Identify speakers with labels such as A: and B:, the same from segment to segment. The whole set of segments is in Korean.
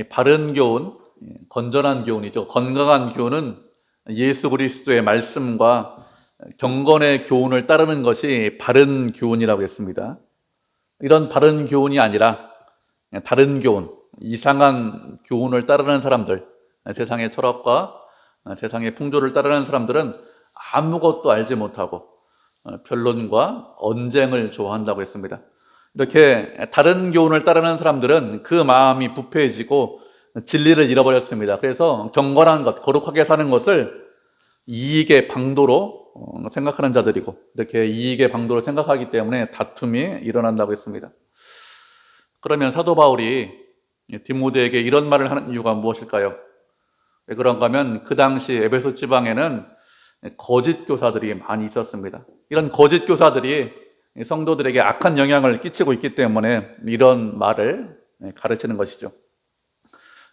A: 바른 교훈, 건전한 교훈이죠. 건강한 교훈은 예수 그리스도의 말씀과 경건의 교훈을 따르는 것이 바른 교훈이라고 했습니다. 이런 바른 교훈이 아니라 다른 교훈, 이상한 교훈을 따르는 사람들, 세상의 철학과 세상의 풍조를 따르는 사람들은 아무것도 알지 못하고 변론과 언쟁을 좋아한다고 했습니다. 이렇게 다른 교훈을 따르는 사람들은 그 마음이 부패해지고 진리를 잃어버렸습니다. 그래서 경건한 것, 거룩하게 사는 것을 이익의 방도로 생각하는 자들이고, 이렇게 이익의 방도로 생각하기 때문에 다툼이 일어난다고 했습니다. 그러면 사도 바울이 디모데에게 이런 말을 하는 이유가 무엇일까요? 왜 그런가 하면 그 당시 에베소 지방에는 거짓 교사들이 많이 있었습니다. 이런 거짓 교사들이 성도들에게 악한 영향을 끼치고 있기 때문에 이런 말을 가르치는 것이죠.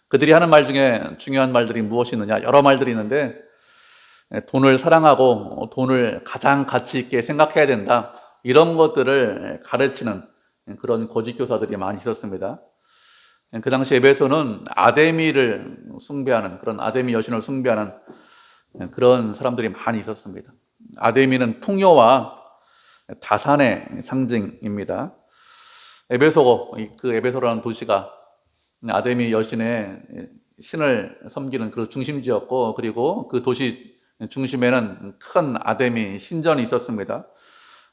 A: 그들이 하는 말 중에 중요한 말들이 무엇이 있느냐? 여러 말들이 있는데, 돈을 사랑하고 돈을 가장 가치 있게 생각해야 된다, 이런 것들을 가르치는 그런 거짓 교사들이 많이 있었습니다. 그 당시 에베소는 아데미를 숭배하는, 그런 아데미 여신을 숭배하는 그런 사람들이 많이 있었습니다. 아데미는 풍요와 다산의 상징입니다. 그 에베소라는 도시가 아데미 여신의 신을 섬기는 그 중심지였고, 그리고 그 도시 중심에는 큰 아데미 신전이 있었습니다.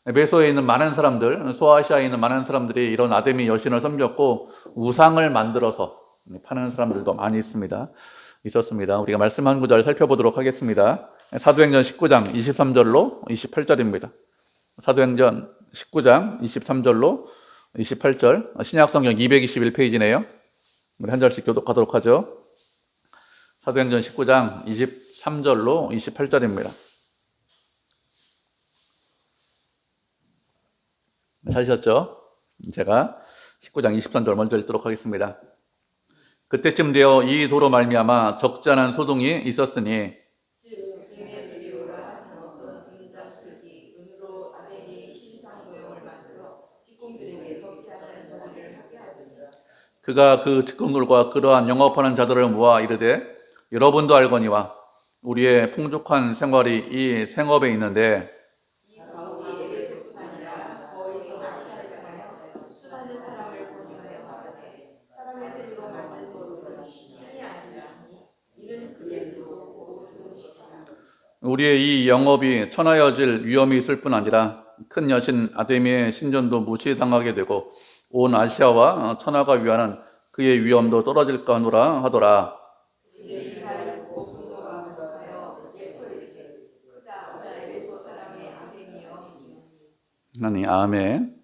A: 에베소에 있는 많은 사람들, 소아시아에 있는 많은 사람들이 이런 아데미 여신을 섬겼고 우상을 만들어서 파는 사람들도 많이 있었습니다. 우리가 말씀 한 구절 살펴보도록 하겠습니다. 사도행전 19장 23절로 28절입니다. 사도행전 19장 23절로 28절, 신약성경 221페이지네요. 우리 한 절씩 교독하도록 하죠. 사도행전 19장 23절로 28절입니다. 찾으셨죠? 제가 19장 23절 먼저 읽도록 하겠습니다. 그때쯤 되어 이 도로 말미암아 적지 않은 소동이 있었으니,
B: 즉 디메드리오라 하는 어떤 은장술기 은으로 아데미 신상 모형을 만들어 직공들에게 적지 않은 도리를 하게 하더니,
A: 그가 그 직공들과 그러한 영업하는 자들을 모아 이르되, 여러분도 알거니와 우리의 풍족한 생활이 이 생업에 있는데,
B: 이 바울이 에베소 수단이라 거의 전 아시아에 가여 수많은 사람을 권유하여 말하되, 사람의 손으로 만든 것들은 신이 아니니 이는 그대로 모든 것이라.
A: 우리의 이 영업이 천하여질 위험이 있을 뿐 아니라 큰 여신 아데미의 신전도 무시당하게 되고 온 아시아와 천하가 위하는 그의 위엄도 떨어질까 하노라 하더라.
B: 그들이 이날을 보고 분노가 무더하여 예서 이르되, 그자 에베소 사람의 아데미여.
A: 하나님, 아멘.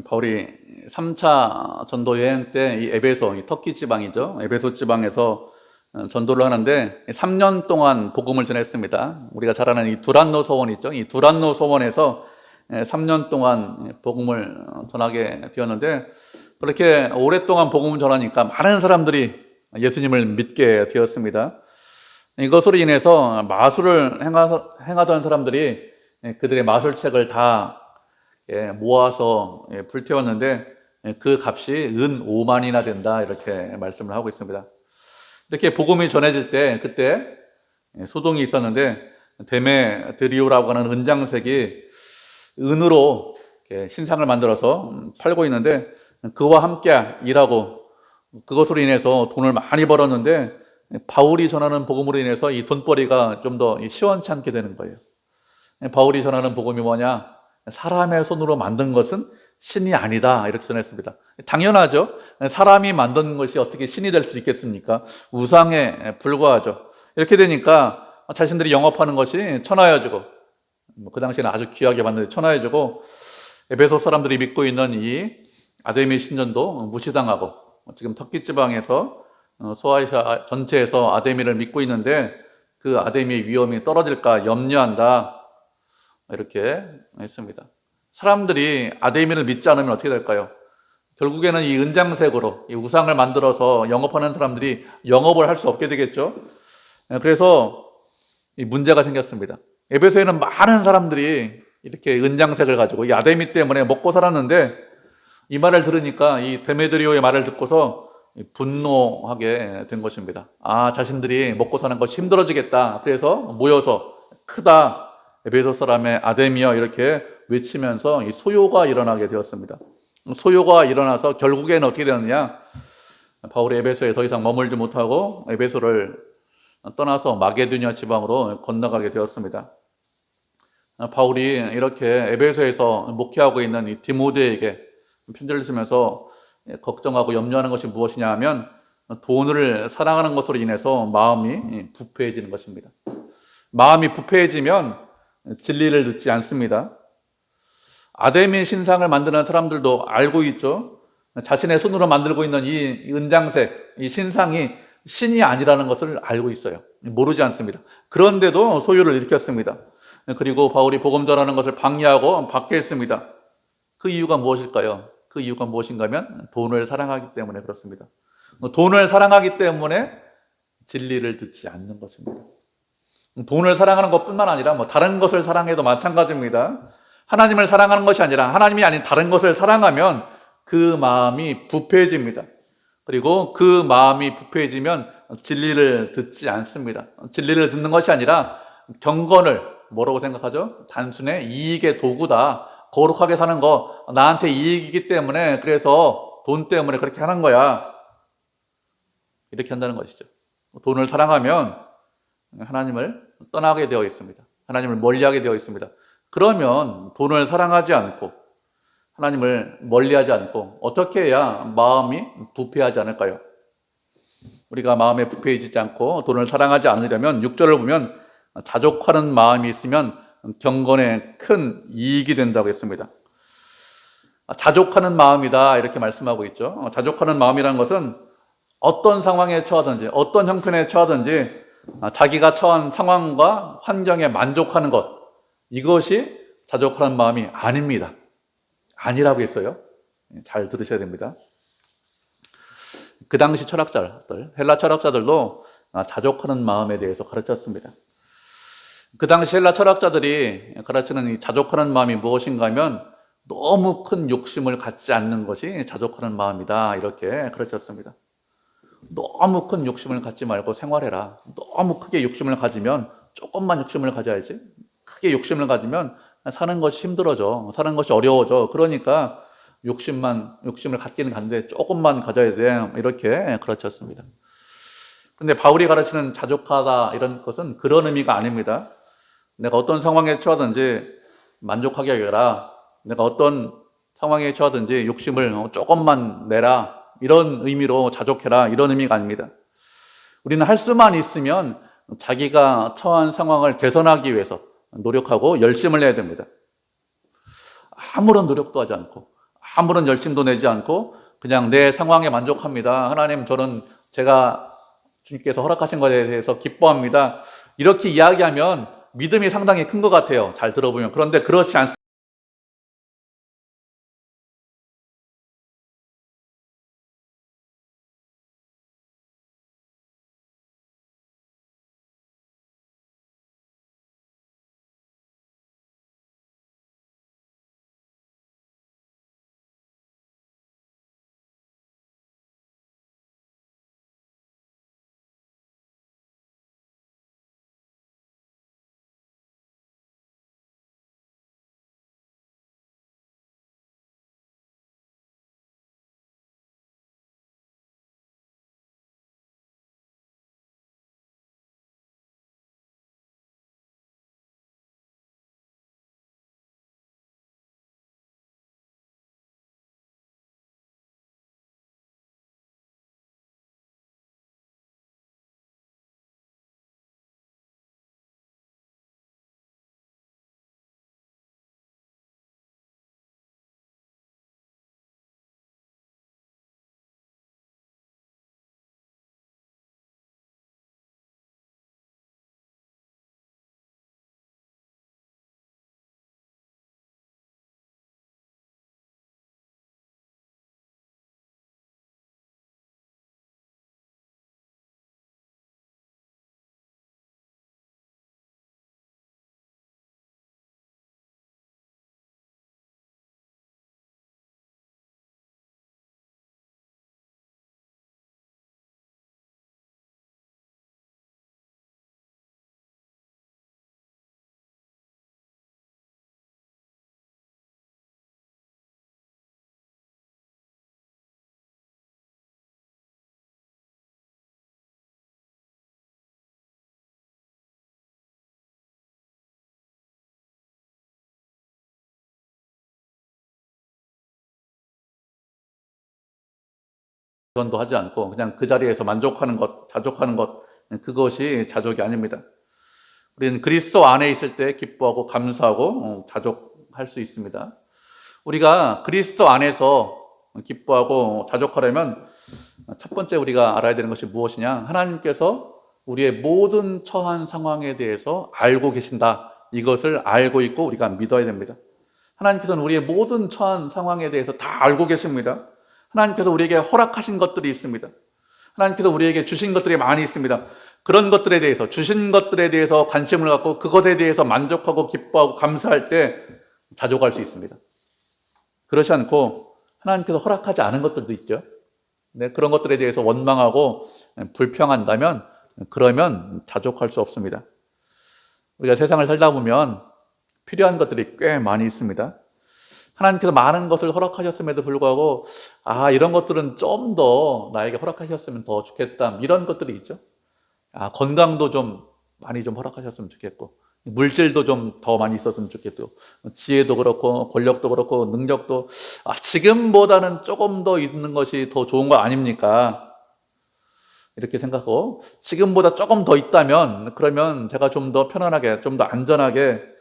A: 바울이 3차 전도 여행 때 이 에베소, 이 터키 지방이죠. 에베소 지방에서 전도를 하는데 3년 동안 복음을 전했습니다. 우리가 잘 아는 이 두란노 서원 있죠. 이 두란노 서원에서 3년 동안 복음을 전하게 되었는데, 그렇게 오랫동안 복음을 전하니까 많은 사람들이 예수님을 믿게 되었습니다. 이것으로 인해서 마술을 행하던 사람들이 그들의 마술책을 다 모아서 불태웠는데 그 값이 은 5만이나 된다, 이렇게 말씀을 하고 있습니다. 이렇게 복음이 전해질 때 그때 소동이 있었는데, 데메드리오라고 하는 은장색이 은으로 신상을 만들어서 팔고 있는데, 그와 함께 일하고 그것으로 인해서 돈을 많이 벌었는데, 바울이 전하는 복음으로 인해서 이 돈벌이가 좀 더 시원치 않게 되는 거예요. 바울이 전하는 복음이 뭐냐? 사람의 손으로 만든 것은 신이 아니다, 이렇게 전했습니다. 당연하죠. 사람이 만든 것이 어떻게 신이 될 수 있겠습니까? 우상에 불과하죠. 이렇게 되니까 자신들이 영업하는 것이 천하여지고, 그 당시에는 아주 귀하게 만든 천하여지고, 에베소 사람들이 믿고 있는 이 아데미 신전도 무시당하고, 지금 터키 지방에서 소아시아 전체에서 아데미를 믿고 있는데 그 아데미의 위험이 떨어질까 염려한다, 이렇게 했습니다. 사람들이 아데미를 믿지 않으면 어떻게 될까요? 결국에는 이 은장색으로 이 우상을 만들어서 영업하는 사람들이 영업을 할 수 없게 되겠죠. 그래서 이 문제가 생겼습니다. 에베소에는 많은 사람들이 이렇게 은장색을 가지고 이 아데미 때문에 먹고 살았는데, 이 말을 들으니까 이 데메드리오의 말을 듣고서 분노하게 된 것입니다. 아, 자신들이 먹고 사는 것이 힘들어지겠다. 그래서 모여서 크다 에베소 사람의 아데미여 이렇게 외치면서 이 소요가 일어나게 되었습니다. 소요가 일어나서 결국에는 어떻게 되느냐? 바울이 에베소에 더 이상 머물지 못하고 에베소를 떠나서 마게도니아 지방으로 건너가게 되었습니다. 바울이 이렇게 에베소에서 목회하고 있는 이 디모데에게 편지를 쓰면서 걱정하고 염려하는 것이 무엇이냐 하면 돈을 사랑하는 것으로 인해서 마음이 부패해지는 것입니다. 마음이 부패해지면 진리를 듣지 않습니다. 아데미 신상을 만드는 사람들도 알고 있죠. 자신의 손으로 만들고 있는 이 은장색, 이 신상이 신이 아니라는 것을 알고 있어요. 모르지 않습니다. 그런데도 소유를 일으켰습니다. 그리고 바울이 복음 전하는 것을 방해하고 박해했습니다. 그 이유가 무엇일까요? 그 이유가 무엇인가 하면 돈을 사랑하기 때문에 그렇습니다. 돈을 사랑하기 때문에 진리를 듣지 않는 것입니다. 돈을 사랑하는 것뿐만 아니라 다른 것을 사랑해도 마찬가지입니다. 하나님을 사랑하는 것이 아니라 하나님이 아닌 다른 것을 사랑하면 그 마음이 부패해집니다. 그리고 그 마음이 부패해지면 진리를 듣지 않습니다. 진리를 듣는 것이 아니라 경건을 뭐라고 생각하죠? 단순히 이익의 도구다. 거룩하게 사는 거 나한테 이익이기 때문에 그래서 돈 때문에 그렇게 하는 거야. 이렇게 한다는 것이죠. 돈을 사랑하면 하나님을 떠나게 되어 있습니다. 하나님을 멀리하게 되어 있습니다. 그러면 돈을 사랑하지 않고 하나님을 멀리하지 않고 어떻게 해야 마음이 부패하지 않을까요? 우리가 마음에 부패해지지 않고 돈을 사랑하지 않으려면 6절을 보면 자족하는 마음이 있으면 경건에 큰 이익이 된다고 했습니다. 자족하는 마음이다 이렇게 말씀하고 있죠. 자족하는 마음이라는 것은 어떤 상황에 처하든지 어떤 형편에 처하든지 자기가 처한 상황과 환경에 만족하는 것, 이것이 자족하는 마음이 아닙니다. 아니라고 했어요. 잘 들으셔야 됩니다. 그 당시 철학자들, 헬라 철학자들도 자족하는 마음에 대해서 가르쳤습니다. 그 당시 헬라 철학자들이 가르치는 이 자족하는 마음이 무엇인가 하면 너무 큰 욕심을 갖지 않는 것이 자족하는 마음이다 이렇게 가르쳤습니다. 너무 큰 욕심을 갖지 말고 생활해라. 너무 크게 욕심을 가지면 조금만 욕심을 가져야지. 크게 욕심을 가지면 사는 것이 힘들어져. 사는 것이 어려워져. 그러니까 욕심을 갖기는 갖는데 조금만 가져야 돼. 이렇게 가르쳤습니다. 근데 바울이 가르치는 자족하다 이런 것은 그런 의미가 아닙니다. 내가 어떤 상황에 처하든지 만족하게 하라. 내가 어떤 상황에 처하든지 욕심을 조금만 내라. 이런 의미로 자족해라. 이런 의미가 아닙니다. 우리는 할 수만 있으면 자기가 처한 상황을 개선하기 위해서 노력하고 열심을 내야 됩니다. 아무런 노력도 하지 않고 아무런 열심도 내지 않고 그냥 내 상황에 만족합니다. 하나님 저는 제가 주님께서 허락하신 것에 대해서 기뻐합니다. 이렇게 이야기하면 믿음이 상당히 큰 것 같아요. 잘 들어보면. 그런데 그렇지 않습니다. 전도 하지 않고 그냥 그 자리에서 만족하는 것, 자족하는 것, 그것이 자족이 아닙니다. 우리는 그리스도 안에 있을 때 기뻐하고 감사하고 자족할 수 있습니다. 우리가 그리스도 안에서 기뻐하고 자족하려면 첫 번째 우리가 알아야 되는 것이 무엇이냐? 하나님께서 우리의 모든 처한 상황에 대해서 알고 계신다. 이것을 알고 있고 우리가 믿어야 됩니다. 하나님께서는 우리의 모든 처한 상황에 대해서 다 알고 계십니다. 하나님께서 우리에게 허락하신 것들이 있습니다. 하나님께서 우리에게 주신 것들이 많이 있습니다. 그런 것들에 대해서, 주신 것들에 대해서 관심을 갖고 그것에 대해서 만족하고 기뻐하고 감사할 때 자족할 수 있습니다. 그렇지 않고 하나님께서 허락하지 않은 것들도 있죠. 네, 그런 것들에 대해서 원망하고 불평한다면 그러면 자족할 수 없습니다. 우리가 세상을 살다 보면 필요한 것들이 꽤 많이 있습니다. 하나님께서 많은 것을 허락하셨음에도 불구하고 이런 것들은 좀 더 나에게 허락하셨으면 더 좋겠다, 이런 것들이 있죠. 건강도 좀 많이 좀 허락하셨으면 좋겠고, 물질도 좀 더 많이 있었으면 좋겠고, 지혜도 그렇고 권력도 그렇고 능력도 지금보다는 조금 더 있는 것이 더 좋은 거 아닙니까? 이렇게 생각하고, 지금보다 조금 더 있다면 그러면 제가 좀 더 편안하게, 좀 더 안전하게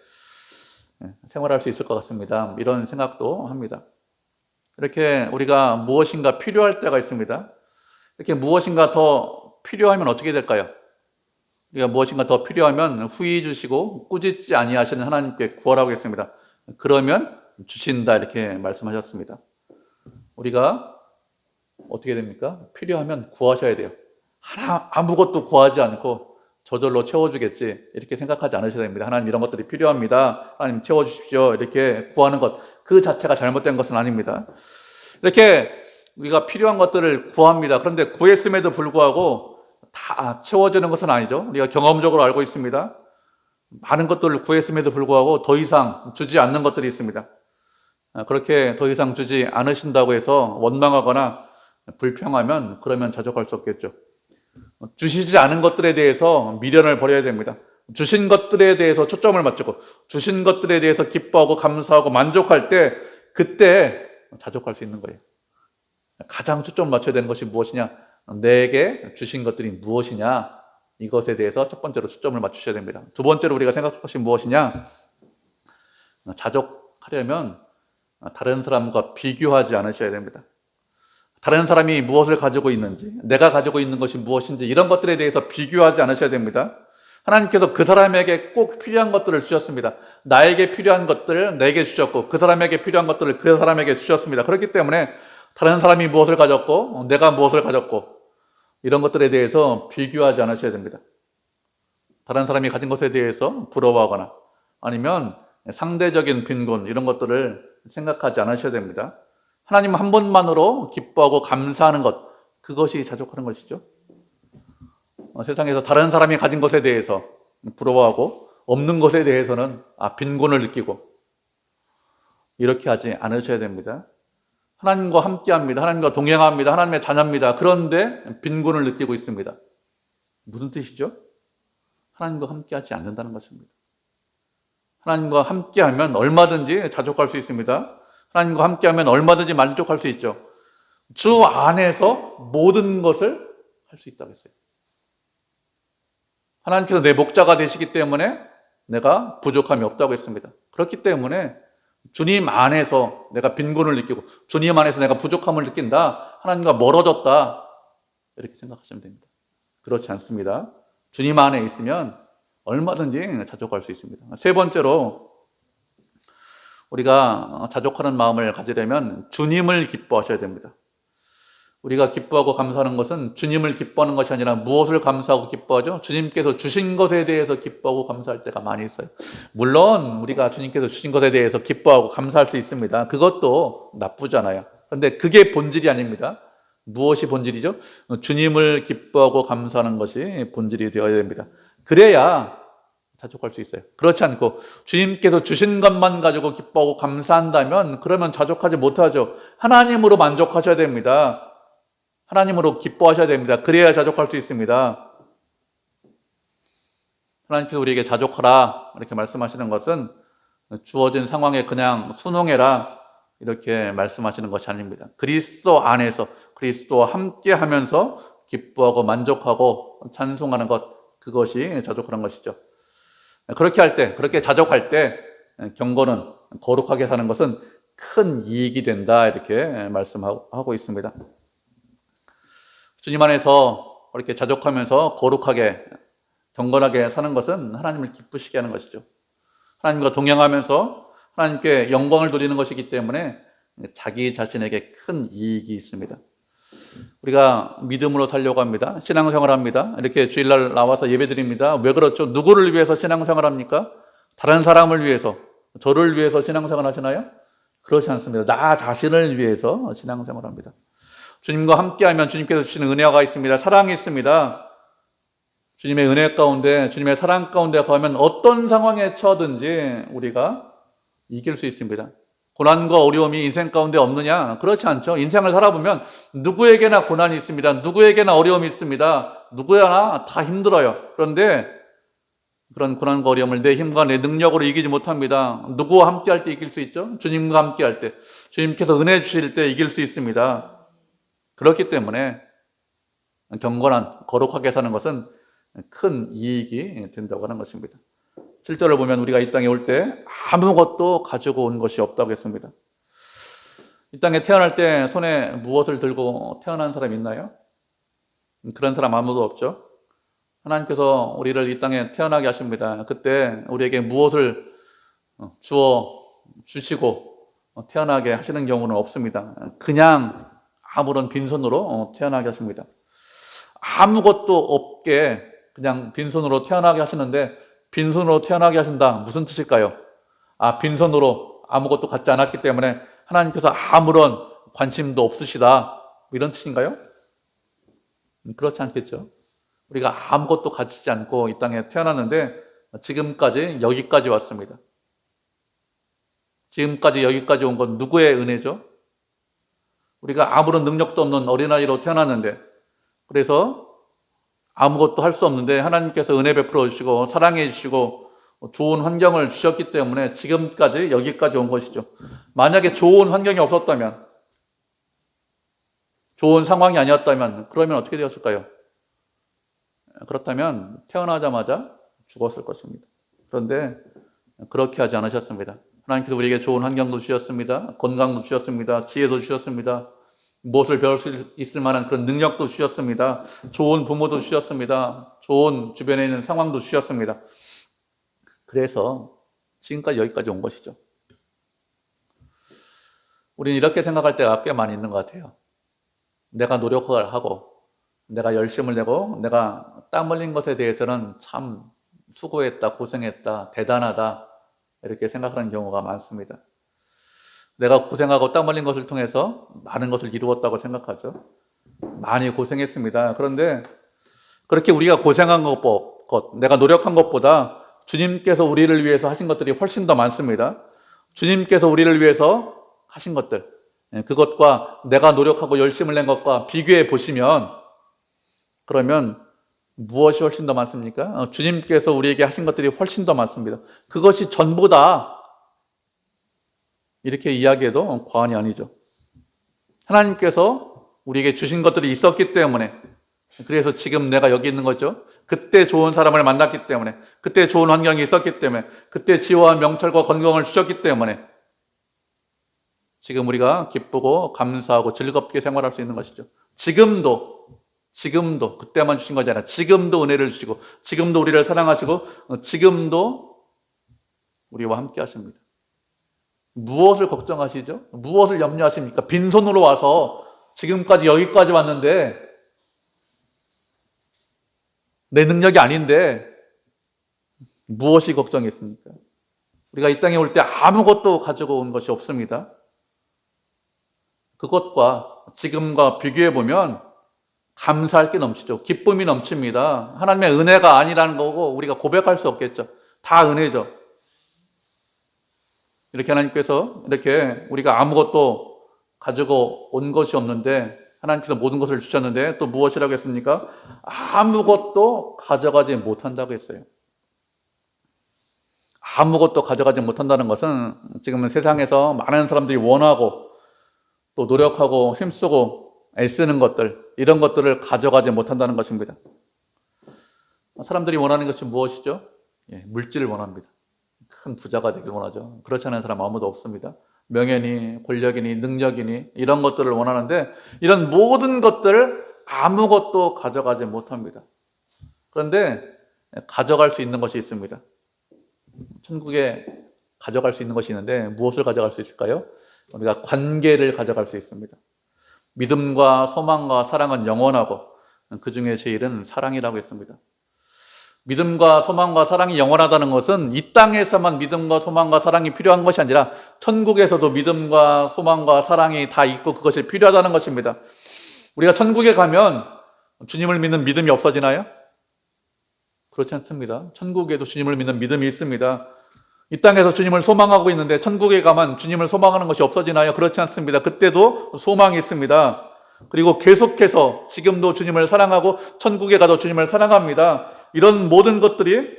A: 생활할 수 있을 것 같습니다. 이런 생각도 합니다. 이렇게 우리가 무엇인가 필요할 때가 있습니다. 이렇게 무엇인가 더 필요하면 어떻게 될까요? 우리가 무엇인가 더 필요하면 후히 주시고 꾸짖지 아니하시는 하나님께 구하라고 했습니다. 그러면 주신다, 이렇게 말씀하셨습니다. 우리가 어떻게 됩니까? 필요하면 구하셔야 돼요. 아무것도 구하지 않고 저절로 채워주겠지, 이렇게 생각하지 않으셔야 됩니다. 하나님, 이런 것들이 필요합니다. 하나님 채워주십시오. 이렇게 구하는 것, 그 자체가 잘못된 것은 아닙니다. 이렇게 우리가 필요한 것들을 구합니다. 그런데 구했음에도 불구하고 다 채워지는 것은 아니죠. 우리가 경험적으로 알고 있습니다. 많은 것들을 구했음에도 불구하고 더 이상 주지 않는 것들이 있습니다. 그렇게 더 이상 주지 않으신다고 해서 원망하거나 불평하면 그러면 자족할 수 없겠죠. 주시지 않은 것들에 대해서 미련을 버려야 됩니다. 주신 것들에 대해서 초점을 맞추고 주신 것들에 대해서 기뻐하고 감사하고 만족할 때, 그때 자족할 수 있는 거예요. 가장 초점을 맞춰야 되는 것이 무엇이냐? 내게 주신 것들이 무엇이냐? 이것에 대해서 첫 번째로 초점을 맞추셔야 됩니다. 두 번째로 우리가 생각할 것이 무엇이냐? 자족하려면 다른 사람과 비교하지 않으셔야 됩니다. 다른 사람이 무엇을 가지고 있는지, 내가 가지고 있는 것이 무엇인지, 이런 것들에 대해서 비교하지 않으셔야 됩니다. 하나님께서 그 사람에게 꼭 필요한 것들을 주셨습니다. 나에게 필요한 것들을 내게 주셨고, 그 사람에게 필요한 것들을 그 사람에게 주셨습니다. 그렇기 때문에 다른 사람이 무엇을 가졌고 내가 무엇을 가졌고 이런 것들에 대해서 비교하지 않으셔야 됩니다. 다른 사람이 가진 것에 대해서 부러워하거나 아니면 상대적인 빈곤, 이런 것들을 생각하지 않으셔야 됩니다. 하나님 한 분만으로 기뻐하고 감사하는 것, 그것이 자족하는 것이죠. 세상에서 다른 사람이 가진 것에 대해서 부러워하고 없는 것에 대해서는 빈곤을 느끼고 이렇게 하지 않으셔야 됩니다. 하나님과 함께합니다. 하나님과 동행합니다. 하나님의 자녀입니다. 그런데 빈곤을 느끼고 있습니다. 무슨 뜻이죠? 하나님과 함께하지 않는다는 것입니다. 하나님과 함께하면 얼마든지 자족할 수 있습니다. 하나님과 함께하면 얼마든지 만족할 수 있죠. 주 안에서 모든 것을 할 수 있다고 했어요. 하나님께서 내 목자가 되시기 때문에 내가 부족함이 없다고 했습니다. 그렇기 때문에 주님 안에서 내가 빈곤을 느끼고 주님 안에서 내가 부족함을 느낀다, 하나님과 멀어졌다, 이렇게 생각하시면 됩니다. 그렇지 않습니다. 주님 안에 있으면 얼마든지 자족할 수 있습니다. 세 번째로 우리가 자족하는 마음을 가지려면 주님을 기뻐하셔야 됩니다. 우리가 기뻐하고 감사하는 것은 주님을 기뻐하는 것이 아니라 무엇을 감사하고 기뻐하죠? 주님께서 주신 것에 대해서 기뻐하고 감사할 때가 많이 있어요. 물론 우리가 주님께서 주신 것에 대해서 기뻐하고 감사할 수 있습니다. 그것도 나쁘잖아요. 그런데 그게 본질이 아닙니다. 무엇이 본질이죠? 주님을 기뻐하고 감사하는 것이 본질이 되어야 됩니다. 그래야 자족할 수 있어요. 그렇지 않고 주님께서 주신 것만 가지고 기뻐하고 감사한다면 그러면 자족하지 못하죠. 하나님으로 만족하셔야 됩니다. 하나님으로 기뻐하셔야 됩니다. 그래야 자족할 수 있습니다. 하나님께서 우리에게 자족하라 이렇게 말씀하시는 것은 주어진 상황에 그냥 순응해라, 이렇게 말씀하시는 것이 아닙니다. 그리스도 안에서 그리스도와 함께 하면서 기뻐하고 만족하고 찬송하는 것, 그것이 자족하는 것이죠. 그렇게 할 때, 그렇게 자족할 때 경건은, 거룩하게 사는 것은 큰 이익이 된다, 이렇게 말씀하고 있습니다. 주님 안에서 이렇게 자족하면서 거룩하게, 경건하게 사는 것은 하나님을 기쁘시게 하는 것이죠. 하나님과 동행하면서 하나님께 영광을 돌리는 것이기 때문에 자기 자신에게 큰 이익이 있습니다. 우리가 믿음으로 살려고 합니다. 신앙생활 합니다. 이렇게 주일날 나와서 예배드립니다. 왜 그렇죠? 누구를 위해서 신앙생활 합니까? 다른 사람을 위해서, 저를 위해서 신앙생활 하시나요? 그렇지 않습니다. 나 자신을 위해서 신앙생활 합니다. 주님과 함께하면 주님께서 주시는 은혜가 있습니다. 사랑이 있습니다. 주님의 은혜 가운데, 주님의 사랑 가운데 가면 어떤 상황에 처하든지 우리가 이길 수 있습니다. 고난과 어려움이 인생 가운데 없느냐? 그렇지 않죠. 인생을 살아보면 누구에게나 고난이 있습니다. 누구에게나 어려움이 있습니다. 누구나 다 힘들어요. 그런데 그런 고난과 어려움을 내 힘과 내 능력으로 이기지 못합니다. 누구와 함께 할 때 이길 수 있죠? 주님과 함께 할 때, 주님께서 은혜 주실 때 이길 수 있습니다. 그렇기 때문에 경건한, 거룩하게 사는 것은 큰 이익이 된다고 하는 것입니다. 7절을 보면 우리가 이 땅에 올 때 아무것도 가지고 온 것이 없다고 했습니다. 이 땅에 태어날 때 손에 무엇을 들고 태어난 사람 있나요? 그런 사람 아무도 없죠. 하나님께서 우리를 이 땅에 태어나게 하십니다. 그때 우리에게 무엇을 주시고 태어나게 하시는 경우는 없습니다. 그냥 아무런 빈손으로 태어나게 하십니다. 아무것도 없게 그냥 빈손으로 태어나게 하시는데, 빈손으로 태어나게 하신다, 무슨 뜻일까요? 빈손으로 아무것도 갖지 않았기 때문에 하나님께서 아무런 관심도 없으시다, 이런 뜻인가요? 그렇지 않겠죠. 우리가 아무것도 가지지 않고 이 땅에 태어났는데 지금까지 여기까지 왔습니다. 지금까지 여기까지 온 건 누구의 은혜죠? 우리가 아무런 능력도 없는 어린아이로 태어났는데, 그래서 아무것도 할 수 없는데 하나님께서 은혜 베풀어 주시고 사랑해 주시고 좋은 환경을 주셨기 때문에 지금까지 여기까지 온 것이죠. 만약에 좋은 환경이 없었다면, 좋은 상황이 아니었다면 그러면 어떻게 되었을까요? 그렇다면 태어나자마자 죽었을 것입니다. 그런데 그렇게 하지 않으셨습니다. 하나님께서 우리에게 좋은 환경도 주셨습니다. 건강도 주셨습니다. 지혜도 주셨습니다. 무엇을 배울 수 있을 만한 그런 능력도 주셨습니다. 좋은 부모도 주셨습니다. 좋은 주변에 있는 상황도 주셨습니다. 그래서 지금까지 여기까지 온 것이죠. 우리는 이렇게 생각할 때가 꽤 많이 있는 것 같아요. 내가 노력을 하고 내가 열심을 내고 내가 땀 흘린 것에 대해서는 참 수고했다, 고생했다, 대단하다, 이렇게 생각하는 경우가 많습니다. 내가 고생하고 땀 흘린 것을 통해서 많은 것을 이루었다고 생각하죠. 많이 고생했습니다. 그런데 그렇게 우리가 고생한 것, 내가 노력한 것보다 주님께서 우리를 위해서 하신 것들이 훨씬 더 많습니다. 주님께서 우리를 위해서 하신 것들, 그것과 내가 노력하고 열심을 낸 것과 비교해 보시면, 그러면 무엇이 훨씬 더 많습니까? 주님께서 우리에게 하신 것들이 훨씬 더 많습니다. 그것이 전부다, 이렇게 이야기해도 과언이 아니죠. 하나님께서 우리에게 주신 것들이 있었기 때문에, 그래서 지금 내가 여기 있는 거죠. 그때 좋은 사람을 만났기 때문에, 그때 좋은 환경이 있었기 때문에, 그때 지혜와 명철과 건강을 주셨기 때문에 지금 우리가 기쁘고 감사하고 즐겁게 생활할 수 있는 것이죠. 지금도 그때만 주신 것이 아니라 지금도 은혜를 주시고 지금도 우리를 사랑하시고 지금도 우리와 함께 하십니다. 무엇을 걱정하시죠? 무엇을 염려하십니까? 빈손으로 와서 지금까지 여기까지 왔는데, 내 능력이 아닌데 무엇이 걱정했습니까? 우리가 이 땅에 올 때 아무것도 가지고 온 것이 없습니다. 그것과 지금과 비교해 보면 감사할 게 넘치죠. 기쁨이 넘칩니다. 하나님의 은혜가 아니라는 거고 우리가 고백할 수 없겠죠. 다 은혜죠. 이렇게 하나님께서 이렇게 우리가 아무것도 가지고 온 것이 없는데 하나님께서 모든 것을 주셨는데 또 무엇이라고 했습니까? 아무것도 가져가지 못한다고 했어요. 아무것도 가져가지 못한다는 것은 지금 세상에서 많은 사람들이 원하고 또 노력하고 힘쓰고 애쓰는 것들, 이런 것들을 가져가지 못한다는 것입니다. 사람들이 원하는 것이 무엇이죠? 물질을 원합니다. 큰 부자가 되길 원하죠. 그렇지 않은 사람 아무도 없습니다. 명예니 권력이니 능력이니 이런 것들을 원하는데 이런 모든 것들을 아무것도 가져가지 못합니다. 그런데 가져갈 수 있는 것이 있습니다. 천국에 가져갈 수 있는 것이 있는데 무엇을 가져갈 수 있을까요? 우리가 관계를 가져갈 수 있습니다. 믿음과 소망과 사랑은 영원하고 그 중에 제일은 사랑이라고 했습니다. 믿음과 소망과 사랑이 영원하다는 것은 이 땅에서만 믿음과 소망과 사랑이 필요한 것이 아니라 천국에서도 믿음과 소망과 사랑이 다 있고 그것이 필요하다는 것입니다. 우리가 천국에 가면 주님을 믿는 믿음이 없어지나요? 그렇지 않습니다. 천국에도 주님을 믿는 믿음이 있습니다. 이 땅에서 주님을 소망하고 있는데 천국에 가면 주님을 소망하는 것이 없어지나요? 그렇지 않습니다. 그때도 소망이 있습니다. 그리고 계속해서 지금도 주님을 사랑하고 천국에 가도 주님을 사랑합니다. 이런 모든 것들이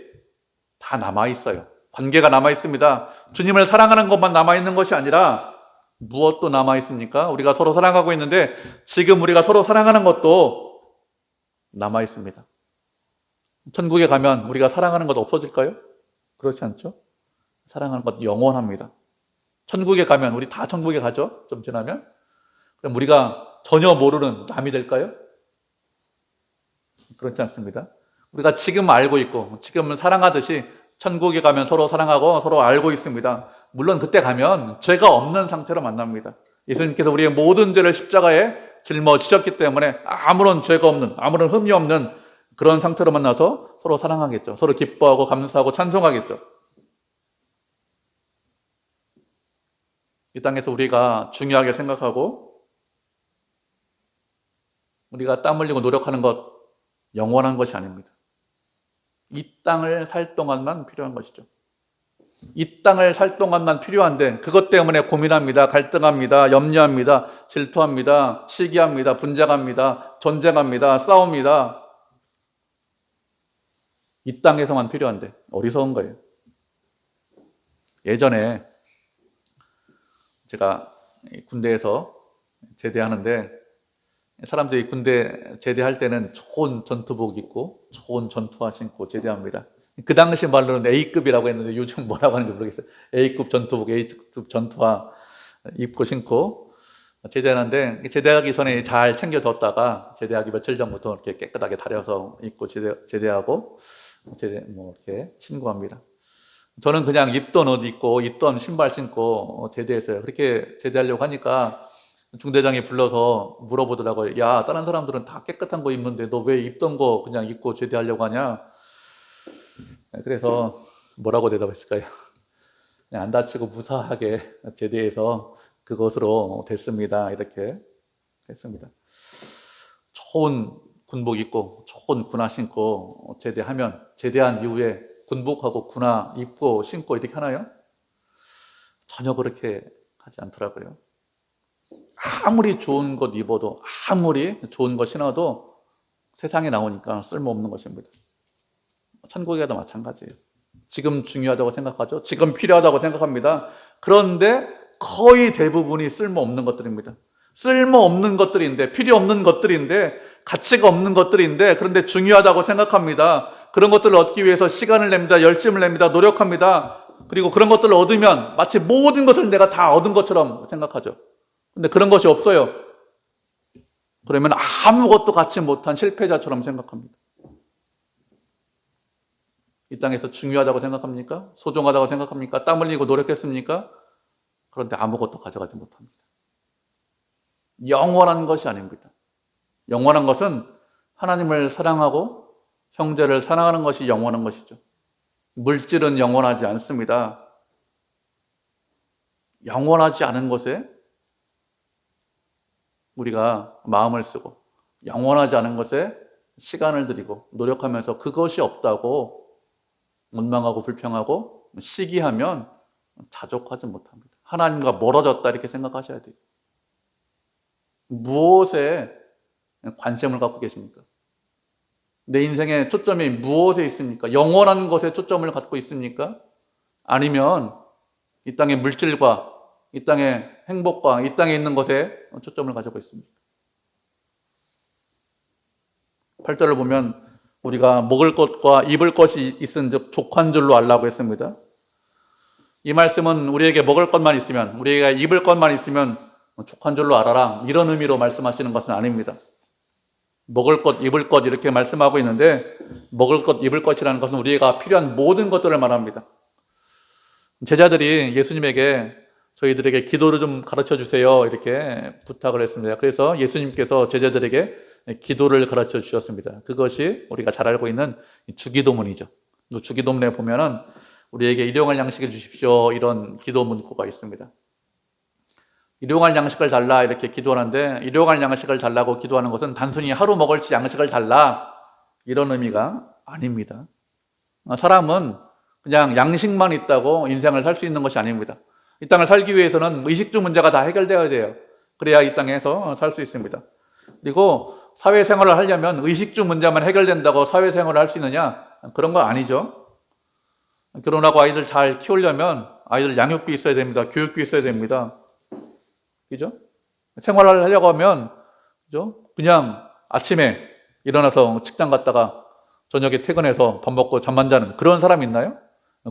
A: 다 남아있어요. 관계가 남아있습니다. 주님을 사랑하는 것만 남아있는 것이 아니라 무엇도 남아있습니까? 우리가 서로 사랑하고 있는데 지금 우리가 서로 사랑하는 것도 남아있습니다. 천국에 가면 우리가 사랑하는 것 없어질까요? 그렇지 않죠? 사랑하는 것 영원합니다. 천국에 가면 우리 다 천국에 가죠? 좀 지나면? 그럼 우리가 전혀 모르는 남이 될까요? 그렇지 않습니다. 우리가 지금 알고 있고 지금은 사랑하듯이 천국에 가면 서로 사랑하고 서로 알고 있습니다. 물론 그때 가면 죄가 없는 상태로 만납니다. 예수님께서 우리의 모든 죄를 십자가에 짊어지셨기 때문에 아무런 죄가 없는, 아무런 흠이 없는 그런 상태로 만나서 서로 사랑하겠죠. 서로 기뻐하고 감사하고 찬송하겠죠. 이 땅에서 우리가 중요하게 생각하고 우리가 땀 흘리고 노력하는 것 영원한 것이 아닙니다. 이 땅을 살 동안만 필요한 것이죠. 이 땅을 살 동안만 필요한데 그것 때문에 고민합니다. 갈등합니다. 염려합니다. 질투합니다. 시기합니다. 분쟁합니다. 전쟁합니다. 싸웁니다. 이 땅에서만 필요한데 어리석은 거예요. 예전에 제가 군대에서 제대하는데 사람들이 군대 제대할 때는 좋은 전투복 입고 좋은 전투화 신고 제대합니다. 그 당시 말로는 A급이라고 했는데 요즘 뭐라고 하는지 모르겠어요. A급 전투복, A급 전투화 입고 신고 제대하는데 제대하기 전에 잘 챙겨뒀다가 제대하기 며칠 전부터 이렇게 깨끗하게 다려서 입고 제대하고 이렇게 신고합니다. 저는 그냥 입던 옷 입고 입던 신발 신고 제대했어요. 그렇게 제대하려고 하니까 중대장이 불러서 물어보더라고요. 야, 다른 사람들은 다 깨끗한 거 입는데 너 왜 입던 거 그냥 입고 제대하려고 하냐? 그래서 뭐라고 대답했을까요? 그냥 안 다치고 무사하게 제대해서 그것으로 됐습니다. 이렇게 했습니다. 좋은 군복 입고 좋은 군화 신고 제대하면 제대한 이후에 군복하고 군화 입고 신고 이렇게 하나요? 전혀 그렇게 하지 않더라고요. 아무리 좋은 것 입어도 아무리 좋은 것 신어도 세상에 나오니까 쓸모없는 것입니다. 천국에 가도 마찬가지예요. 지금 중요하다고 생각하죠. 지금 필요하다고 생각합니다. 그런데 거의 대부분이 쓸모없는 것들입니다. 쓸모없는 것들인데 필요 없는 것들인데 가치가 없는 것들인데 그런데 중요하다고 생각합니다. 그런 것들을 얻기 위해서 시간을 냅니다. 열심을 냅니다. 노력합니다. 그리고 그런 것들을 얻으면 마치 모든 것을 내가 다 얻은 것처럼 생각하죠. 근데 그런 것이 없어요. 그러면 아무것도 갖지 못한 실패자처럼 생각합니다. 이 땅에서 중요하다고 생각합니까? 소중하다고 생각합니까? 땀 흘리고 노력했습니까? 그런데 아무것도 가져가지 못합니다. 영원한 것이 아닙니다. 영원한 것은 하나님을 사랑하고 형제를 사랑하는 것이 영원한 것이죠. 물질은 영원하지 않습니다. 영원하지 않은 것에 우리가 마음을 쓰고 영원하지 않은 것에 시간을 들이고 노력하면서 그것이 없다고 원망하고 불평하고 시기하면 자족하지 못합니다. 하나님과 멀어졌다 이렇게 생각하셔야 돼요. 무엇에 관심을 갖고 계십니까? 내 인생의 초점이 무엇에 있습니까? 영원한 것에 초점을 갖고 있습니까? 아니면 이 땅의 물질과 이 땅의 행복과 이 땅에 있는 것에 초점을 가지고 있습니까? 8절을 보면 우리가 먹을 것과 입을 것이 있은즉 족한 줄로 알라고 했습니다. 이 말씀은 우리에게 먹을 것만 있으면, 우리가 입을 것만 있으면 족한 줄로 알아라, 이런 의미로 말씀하시는 것은 아닙니다. 먹을 것, 입을 것 이렇게 말씀하고 있는데, 먹을 것, 입을 것이라는 것은 우리가 필요한 모든 것들을 말합니다. 제자들이 예수님에게 저희들에게 기도를 좀 가르쳐 주세요 이렇게 부탁을 했습니다. 그래서 예수님께서 제자들에게 기도를 가르쳐 주셨습니다. 그것이 우리가 잘 알고 있는 주기도문이죠. 주기도문에 보면은 우리에게 일용할 양식을 주십시오 이런 기도 문구가 있습니다. 일용할 양식을 달라 이렇게 기도하는데, 일용할 양식을 달라고 기도하는 것은 단순히 하루 먹을 양식을 달라 이런 의미가 아닙니다. 사람은 그냥 양식만 있다고 인생을 살 수 있는 것이 아닙니다. 이 땅을 살기 위해서는 의식주 문제가 다 해결되어야 돼요. 그래야 이 땅에서 살 수 있습니다. 그리고 사회생활을 하려면 의식주 문제만 해결된다고 사회생활을 할 수 있느냐? 그런 거 아니죠. 결혼하고 아이들 잘 키우려면 아이들 양육비 있어야 됩니다. 교육비 있어야 됩니다. 그죠? 생활을 하려고 하면, 그죠? 그냥 아침에 일어나서 직장 갔다가 저녁에 퇴근해서 밥 먹고 잠만 자는 그런 사람 있나요?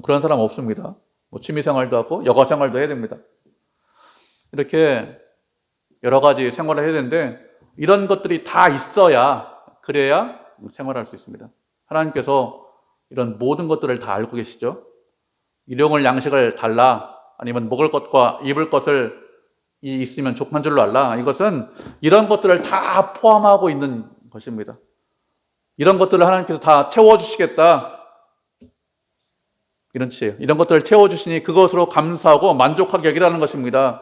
A: 그런 사람 없습니다. 취미생활도 하고 여가생활도 해야 됩니다. 이렇게 여러 가지 생활을 해야 되는데, 이런 것들이 다 있어야, 그래야 생활할 수 있습니다. 하나님께서 이런 모든 것들을 다 알고 계시죠. 일용할 양식을 달라, 아니면 먹을 것과 입을 것을 있으면 족한 줄로 알라, 이것은 이런 것들을 다 포함하고 있는 것입니다. 이런 것들을 하나님께서 다 채워주시겠다, 이런 뜻이에요. 이런 것들을 채워주시니 그것으로 감사하고 만족하게 여기라는 것입니다.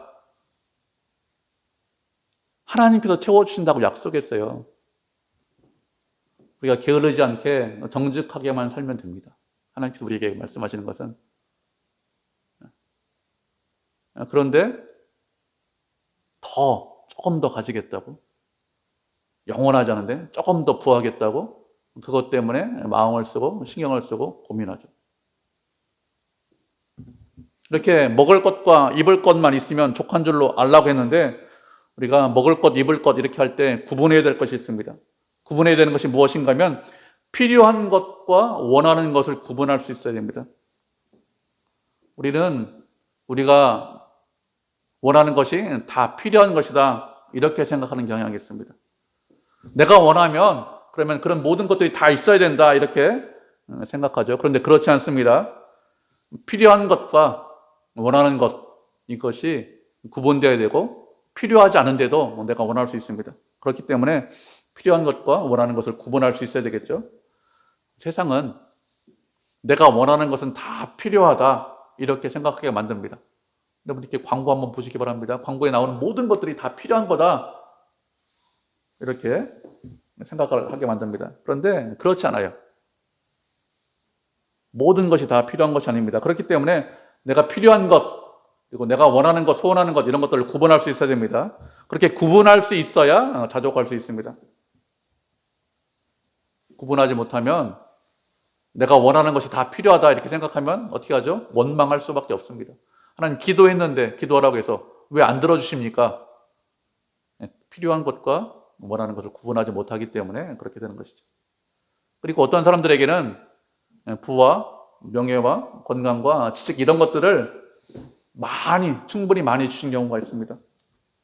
A: 하나님께서 채워주신다고 약속했어요. 우리가 게으르지 않게 정직하게만 살면 됩니다. 하나님께서 우리에게 말씀하시는 것은. 그런데 조금 더 가지겠다고, 영원하지 않은데 조금 더 부하겠다고, 그것 때문에 마음을 쓰고 신경을 쓰고 고민하죠. 이렇게 먹을 것과 입을 것만 있으면 족한 줄로 알라고 했는데, 우리가 먹을 것, 입을 것 이렇게 할 때 구분해야 될 것이 있습니다. 구분해야 되는 것이 무엇인가 하면, 필요한 것과 원하는 것을 구분할 수 있어야 됩니다. 우리가 원하는 것이 다 필요한 것이다, 이렇게 생각하는 경향이 있습니다. 내가 원하면 그러면 그런 모든 것들이 다 있어야 된다, 이렇게 생각하죠. 그런데 그렇지 않습니다. 필요한 것과 원하는 것, 이것이 구분되어야 되고, 필요하지 않은데도 내가 원할 수 있습니다. 그렇기 때문에 필요한 것과 원하는 것을 구분할 수 있어야 되겠죠. 세상은 내가 원하는 것은 다 필요하다, 이렇게 생각하게 만듭니다. 여러분, 이렇게 광고 한번 보시기 바랍니다. 광고에 나오는 모든 것들이 다 필요한 거다, 이렇게 생각을 하게 만듭니다. 그런데 그렇지 않아요. 모든 것이 다 필요한 것이 아닙니다. 그렇기 때문에 내가 필요한 것, 그리고 내가 원하는 것, 소원하는 것, 이런 것들을 구분할 수 있어야 됩니다. 그렇게 구분할 수 있어야 자족할 수 있습니다. 구분하지 못하면, 내가 원하는 것이 다 필요하다 이렇게 생각하면 어떻게 하죠? 원망할 수밖에 없습니다. 하나님, 기도했는데 기도하라고 해서 왜 안 들어주십니까? 필요한 것과 원하는 것을 구분하지 못하기 때문에 그렇게 되는 것이죠. 그리고 어떤 사람들에게는 부와 명예와 건강과 지식, 이런 것들을 충분히 많이 주신 경우가 있습니다.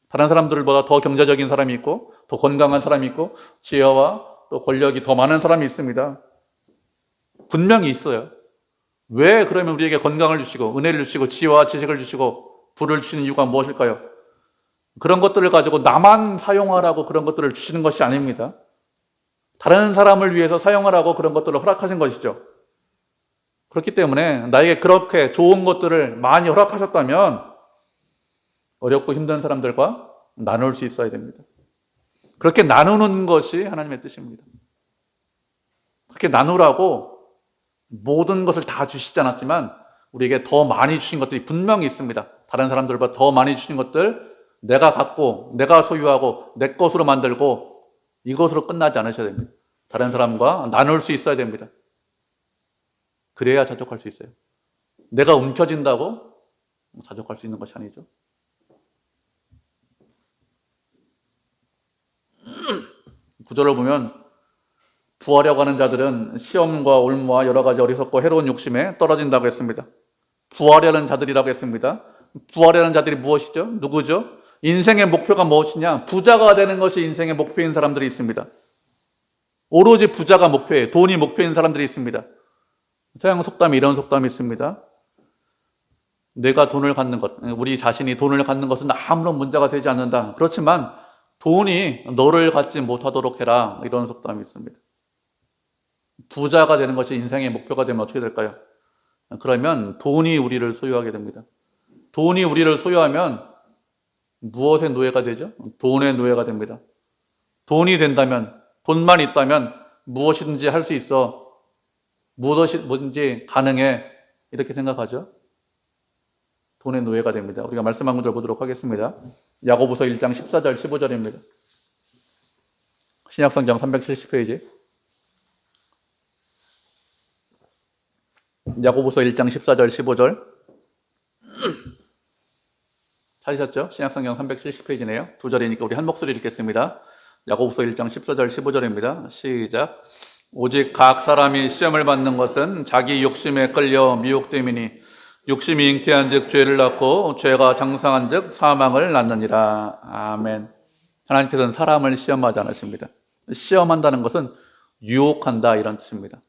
A: 다른 사람들보다 더 경제적인 사람이 있고, 더 건강한 사람이 있고, 지혜와 또 권력이 더 많은 사람이 있습니다. 분명히 있어요. 왜 그러면 우리에게 건강을 주시고 은혜를 주시고 지혜와 지식을 주시고 부를 주시는 이유가 무엇일까요? 그런 것들을 가지고 나만 사용하라고 그런 것들을 주시는 것이 아닙니다. 다른 사람을 위해서 사용하라고 그런 것들을 허락하신 것이죠. 그렇기 때문에 나에게 그렇게 좋은 것들을 많이 허락하셨다면 어렵고 힘든 사람들과 나눌 수 있어야 됩니다. 그렇게 나누는 것이 하나님의 뜻입니다. 그렇게 나누라고 모든 것을 다 주시지 않았지만 우리에게 더 많이 주신 것들이 분명히 있습니다. 다른 사람들보다 더 많이 주신 것들, 내가 갖고 내가 소유하고 내 것으로 만들고 이것으로 끝나지 않으셔야 됩니다. 다른 사람과 나눌 수 있어야 됩니다. 그래야 자족할 수 있어요. 내가 움켜진다고 자족할 수 있는 것이 아니죠. 구절을 보면 부하려고 하는 자들은 시험과 올무와 여러 가지 어리석고 해로운 욕심에 떨어진다고 했습니다. 부하려는 자들이라고 했습니다. 부하려는 자들이 무엇이죠? 누구죠? 인생의 목표가 무엇이냐? 부자가 되는 것이 인생의 목표인 사람들이 있습니다. 오로지 부자가 목표예요. 돈이 목표인 사람들이 있습니다. 서양 속담에 이런 속담이 있습니다. 내가 돈을 갖는 것, 우리 자신이 돈을 갖는 것은 아무런 문제가 되지 않는다. 그렇지만 돈이 너를 갖지 못하도록 해라. 이런 속담이 있습니다. 부자가 되는 것이 인생의 목표가 되면 어떻게 될까요? 그러면 돈이 우리를 소유하게 됩니다. 돈이 우리를 소유하면 무엇의 노예가 되죠? 돈의 노예가 됩니다. 돈이 된다면, 돈만 있다면 무엇이든지 할 수 있어. 무엇이든지 가능해. 이렇게 생각하죠. 돈의 노예가 됩니다. 우리가 말씀 한 구절 보도록 하겠습니다. 야고보서 1장 14절 15절입니다. 신약성경 370페이지. 야고보서 1장 14절 15절. 찾으셨죠? 신약성경 370페이지네요. 두 절이니까 우리 한 목소리 읽겠습니다. 야고보서 1장 14절 15절입니다. 시작. 오직 각 사람이 시험을 받는 것은 자기 욕심에 끌려 미혹됨이니 욕심이 잉태한 즉 죄를 낳고 죄가 장성한 즉 사망을 낳느니라. 아멘. 하나님께서는 사람을 시험하지 않으십니다. 시험한다는 것은 유혹한다 이런 뜻입니다.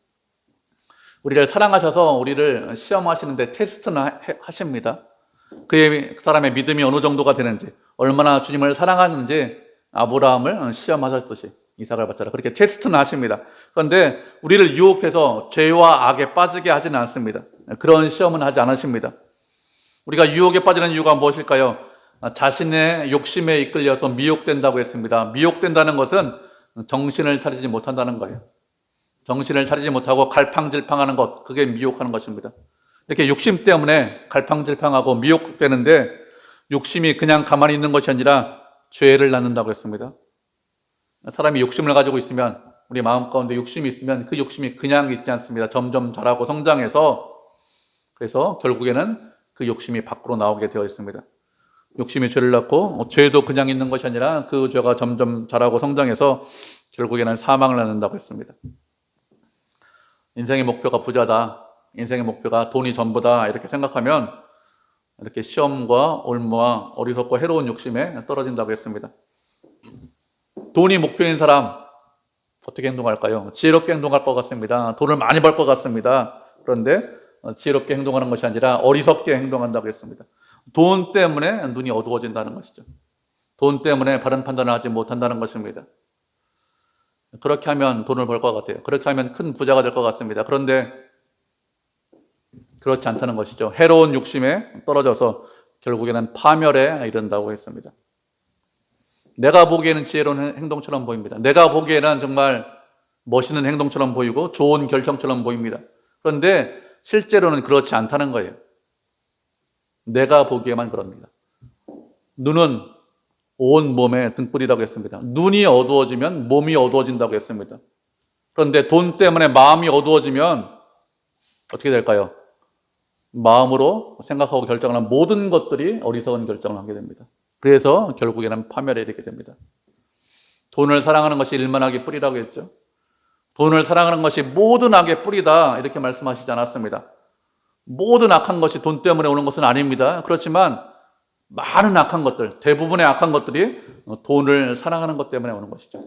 A: 우리를 사랑하셔서 우리를 시험하시는데 테스트는 하십니다. 그 사람의 믿음이 어느 정도가 되는지, 얼마나 주님을 사랑하는지 아브라함을 시험하셨듯이 이삭을 바쳐라. 그렇게 테스트는 하십니다. 그런데 우리를 유혹해서 죄와 악에 빠지게 하지는 않습니다. 그런 시험은 하지 않으십니다. 우리가 유혹에 빠지는 이유가 무엇일까요? 자신의 욕심에 이끌려서 미혹된다고 했습니다. 미혹된다는 것은 정신을 차리지 못한다는 거예요. 정신을 차리지 못하고 갈팡질팡하는 것, 그게 미혹하는 것입니다. 이렇게 욕심 때문에 갈팡질팡하고 미혹되는데 욕심이 그냥 가만히 있는 것이 아니라 죄를 낳는다고 했습니다. 사람이 욕심을 가지고 있으면, 우리 마음 가운데 욕심이 있으면 그 욕심이 그냥 있지 않습니다. 점점 자라고 성장해서, 그래서 결국에는 그 욕심이 밖으로 나오게 되어 있습니다. 욕심이 죄를 낳고 죄도 그냥 있는 것이 아니라 그 죄가 점점 자라고 성장해서 결국에는 사망을 낳는다고 했습니다. 인생의 목표가 부자다, 인생의 목표가 돈이 전부다 이렇게 생각하면 이렇게 시험과 올무와 어리석고 해로운 욕심에 떨어진다고 했습니다. 돈이 목표인 사람 어떻게 행동할까요? 지혜롭게 행동할 것 같습니다. 돈을 많이 벌 것 같습니다. 그런데 지혜롭게 행동하는 것이 아니라 어리석게 행동한다고 했습니다. 돈 때문에 눈이 어두워진다는 것이죠. 돈 때문에 바른 판단을 하지 못한다는 것입니다. 그렇게 하면 돈을 벌 것 같아요. 그렇게 하면 큰 부자가 될 것 같습니다. 그런데 그렇지 않다는 것이죠. 해로운 욕심에 떨어져서 결국에는 파멸에 이른다고 했습니다. 내가 보기에는 지혜로운 행동처럼 보입니다. 내가 보기에는 정말 멋있는 행동처럼 보이고 좋은 결정처럼 보입니다. 그런데 실제로는 그렇지 않다는 거예요. 내가 보기에만 그럽니다. 눈은 온 몸의 등불이라고 했습니다. 눈이 어두워지면 몸이 어두워진다고 했습니다. 그런데 돈 때문에 마음이 어두워지면 어떻게 될까요? 마음으로 생각하고 결정하는 모든 것들이 어리석은 결정을 하게 됩니다. 그래서 결국에는 파멸에 이르게 됩니다. 돈을 사랑하는 것이 일만악의 뿌리라고 했죠. 돈을 사랑하는 것이 모든 악의 뿌리다 이렇게 말씀하시지 않았습니다. 모든 악한 것이 돈 때문에 오는 것은 아닙니다. 그렇지만 많은 악한 것들, 대부분의 악한 것들이 돈을 사랑하는 것 때문에 오는 것이죠.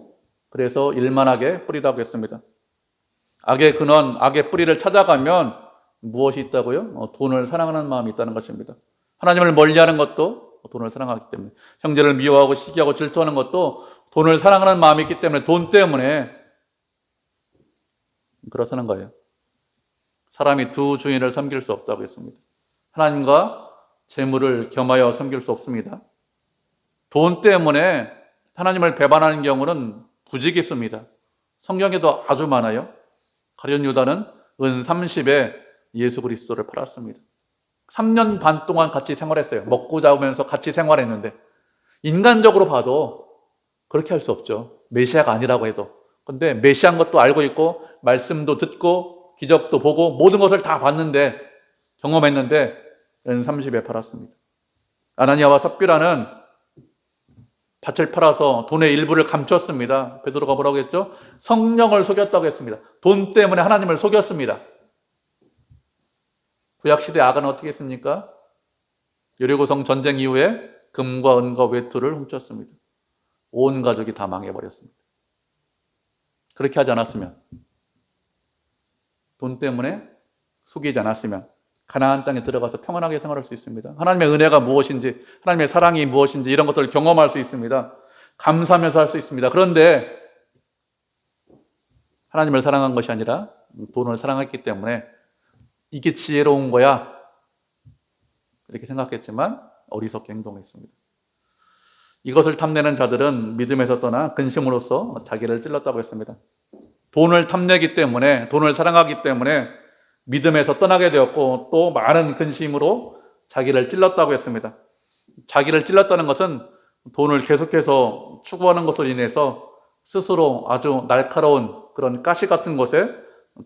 A: 그래서 일만악의 뿌리라고 했습니다. 악의 근원, 악의 뿌리를 찾아가면 무엇이 있다고요? 돈을 사랑하는 마음이 있다는 것입니다. 하나님을 멀리하는 것도 돈을 사랑하기 때문에, 형제를 미워하고 시기하고 질투하는 것도 돈을 사랑하는 마음이 있기 때문에, 돈 때문에 그렇다는 거예요. 사람이 두 주인을 섬길 수 없다고 했습니다. 하나님과 재물을 겸하여 섬길 수 없습니다. 돈 때문에 하나님을 배반하는 경우는 부지기수입니다. 성경에도 아주 많아요. 가룟 유다는 은 30에 예수 그리스도를 팔았습니다. 3년 반 동안 같이 생활했어요. 먹고 자면서 같이 생활했는데 인간적으로 봐도 그렇게 할 수 없죠. 메시아가 아니라고 해도. 근데 메시아인 것도 알고 있고 말씀도 듣고 기적도 보고 모든 것을 다 봤는데 경험했는데 은30에 팔았습니다. 아나니아와 삽비라는 밭을 팔아서 돈의 일부를 감췄습니다. 베드로가 뭐라고 했죠? 성령을 속였다고 했습니다. 돈 때문에 하나님을 속였습니다. 구약시대 아간은 어떻게 했습니까? 여리고성 전쟁 이후에 금과 은과 외투를 훔쳤습니다. 온 가족이 다 망해버렸습니다. 그렇게 하지 않았으면, 돈 때문에 속이지 않았으면 가나안 땅에 들어가서 평안하게 생활할 수 있습니다. 하나님의 은혜가 무엇인지, 하나님의 사랑이 무엇인지 이런 것들을 경험할 수 있습니다. 감사하면서 할 수 있습니다. 그런데 하나님을 사랑한 것이 아니라 돈을 사랑했기 때문에 이게 지혜로운 거야 이렇게 생각했지만 어리석게 행동했습니다. 이것을 탐내는 자들은 믿음에서 떠나 근심으로써 자기를 찔렀다고 했습니다. 돈을 탐내기 때문에, 돈을 사랑하기 때문에 믿음에서 떠나게 되었고 또 많은 근심으로 자기를 찔렀다고 했습니다. 자기를 찔렀다는 것은 돈을 계속해서 추구하는 것으로 인해서 스스로 아주 날카로운 그런 가시 같은 것에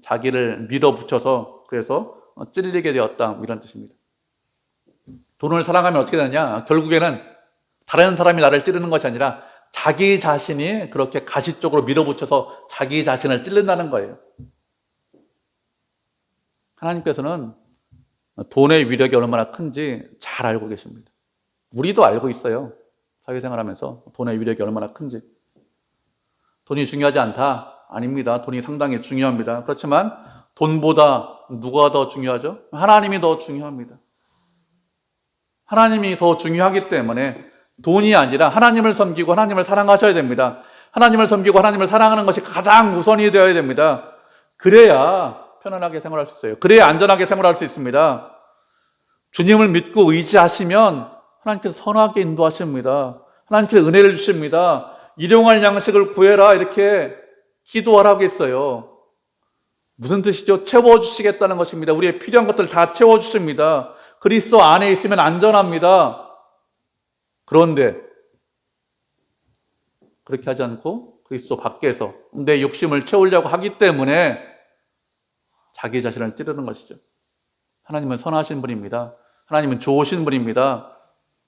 A: 자기를 밀어붙여서 그래서 찔리게 되었다, 이런 뜻입니다. 돈을 사랑하면 어떻게 되느냐? 결국에는 다른 사람이 나를 찌르는 것이 아니라 자기 자신이 그렇게 가시 쪽으로 밀어붙여서 자기 자신을 찔른다는 거예요. 하나님께서는 돈의 위력이 얼마나 큰지 잘 알고 계십니다. 우리도 알고 있어요. 사회생활하면서 돈의 위력이 얼마나 큰지. 돈이 중요하지 않다? 아닙니다. 돈이 상당히 중요합니다. 그렇지만 돈보다 누가 더 중요하죠? 하나님이 더 중요합니다. 하나님이 더 중요하기 때문에 돈이 아니라 하나님을 섬기고 하나님을 사랑하셔야 됩니다. 하나님을 섬기고 하나님을 사랑하는 것이 가장 우선이 되어야 됩니다. 그래야 편안하게 생활할 수 있어요. 그래야 안전하게 생활할 수 있습니다. 주님을 믿고 의지하시면 하나님께서 선하게 인도하십니다. 하나님께서 은혜를 주십니다. 일용할 양식을 구해라 이렇게 기도하라고 했어요. 무슨 뜻이죠? 채워주시겠다는 것입니다. 우리의 필요한 것들 다 채워주십니다. 그리스도 안에 있으면 안전합니다. 그런데 그렇게 하지 않고 그리스도 밖에서 내 욕심을 채우려고 하기 때문에 자기 자신을 찌르는 것이죠. 하나님은 선하신 분입니다. 하나님은 좋으신 분입니다.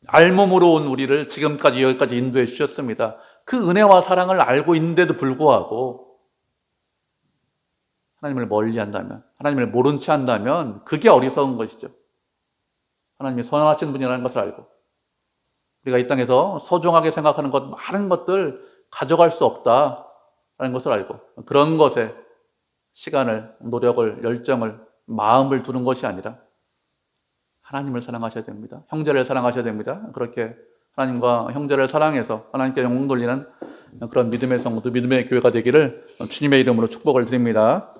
A: 알몸으로 온 우리를 지금까지 여기까지 인도해 주셨습니다. 그 은혜와 사랑을 알고 있는데도 불구하고 하나님을 멀리한다면, 하나님을 모른 채 한다면 그게 어리석은 것이죠. 하나님이 선하신 분이라는 것을 알고 우리가 이 땅에서 소중하게 생각하는 것, 많은 것들 가져갈 수 없다라는 것을 알고 그런 것에 시간을, 노력을, 열정을, 마음을 두는 것이 아니라 하나님을 사랑하셔야 됩니다. 형제를 사랑하셔야 됩니다. 그렇게 하나님과 형제를 사랑해서 하나님께 영광 돌리는 그런 믿음의 성도, 믿음의 교회가 되기를 주님의 이름으로 축복을 드립니다.